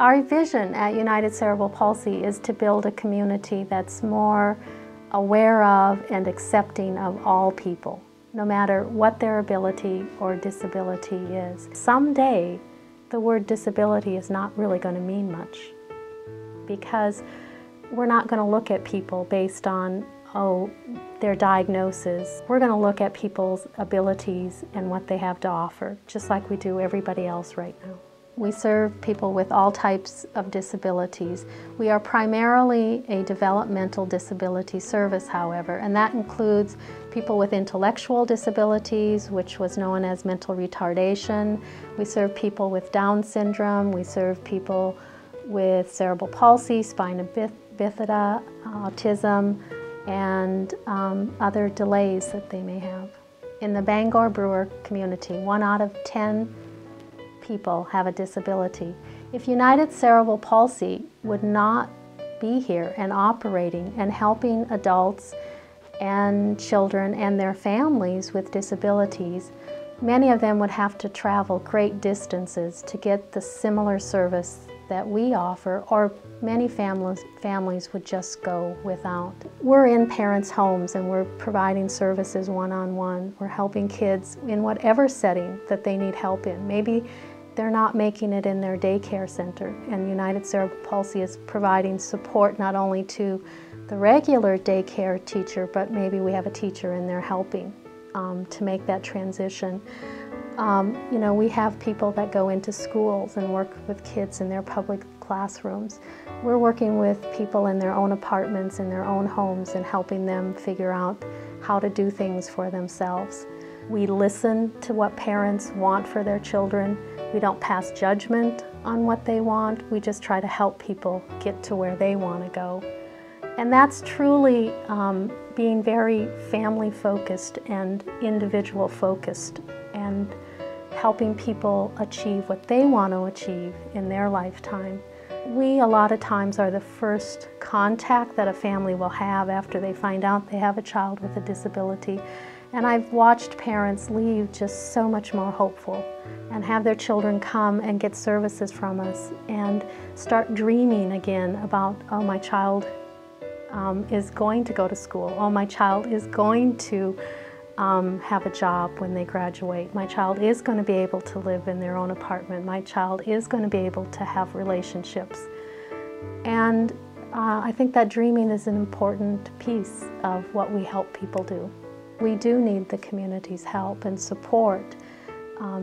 Our vision at United Cerebral Palsy is to build a community that's more aware of and accepting of all people, no matter what their ability or disability is. Someday, the word disability is not really going to mean much, because we're not going to look at people based on, their diagnosis. We're going to look at people's abilities and what they have to offer, just like we do everybody else right now. We serve people with all types of disabilities. We are primarily a developmental disability service, however, and that includes people with intellectual disabilities, which was known as mental retardation. We serve people with Down syndrome. We serve people with cerebral palsy, spina bifida, autism, and other delays that they may have. In the Bangor-Brewer community, 1 out of 10 people have a disability. If United Cerebral Palsy would not be here and operating and helping adults and children and their families with disabilities, many of them would have to travel great distances to get the similar service that we offer, or many families would just go without. We're in parents' homes and we're providing services one-on-one. We're helping kids in whatever setting that they need help in. Maybe they're not making it in their daycare center, and United Cerebral Palsy is providing support not only to the regular daycare teacher, but maybe we have a teacher in there helping to make that transition. You know, we have people that go into schools and work with kids in their public classrooms. We're working with people in their own apartments, in their own homes, and helping them figure out how to do things for themselves. We listen to what parents want for their children. We don't pass judgment on what they want. We just try to help people get to where they want to go. And that's truly being very family-focused and individual-focused, and helping people achieve what they want to achieve in their lifetime. We, a lot of times, are the first contact that a family will have after they find out they have a child with a disability. And I've watched parents leave just so much more hopeful and have their children come and get services from us and start dreaming again about, oh, my child is going to go to school. Oh, my child is going to have a job when they graduate. My child is going to be able to live in their own apartment. My child is going to be able to have relationships. And I think that dreaming is an important piece of what we help people do. We do need the community's help and support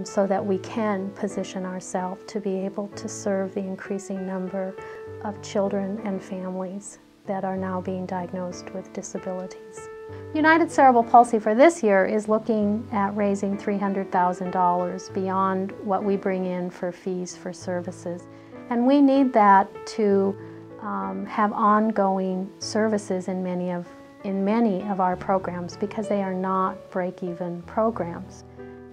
so that we can position ourselves to be able to serve the increasing number of children and families that are now being diagnosed with disabilities. United Cerebral Palsy for this year is looking at raising $300,000 beyond what we bring in for fees for services. And we need that to have ongoing services in many of our programs, because they are not break-even programs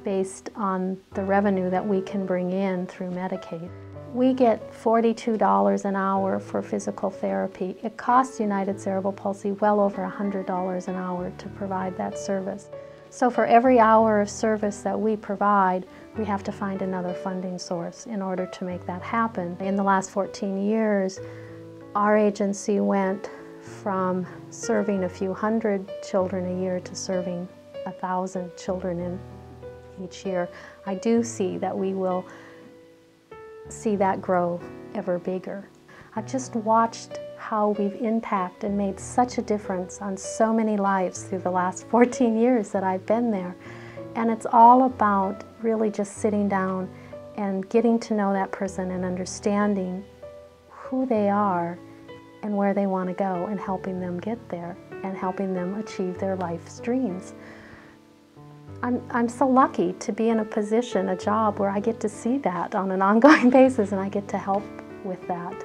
based on the revenue that we can bring in through Medicaid. We get $42 an hour for physical therapy. It costs United Cerebral Palsy well over $100 an hour to provide that service. So for every hour of service that we provide, we have to find another funding source in order to make that happen. In the last 14 years, our agency went from serving a few hundred children a year to serving 1,000 children in each year. I do see that we will see that grow ever bigger. I've just watched how we've impacted and made such a difference on so many lives through the last 14 years that I've been there. And it's all about really just sitting down and getting to know that person and understanding who they are and where they want to go, and helping them get there and helping them achieve their life's dreams. I'm so lucky to be in a position, a job, where I get to see that on an ongoing basis, and I get to help with that.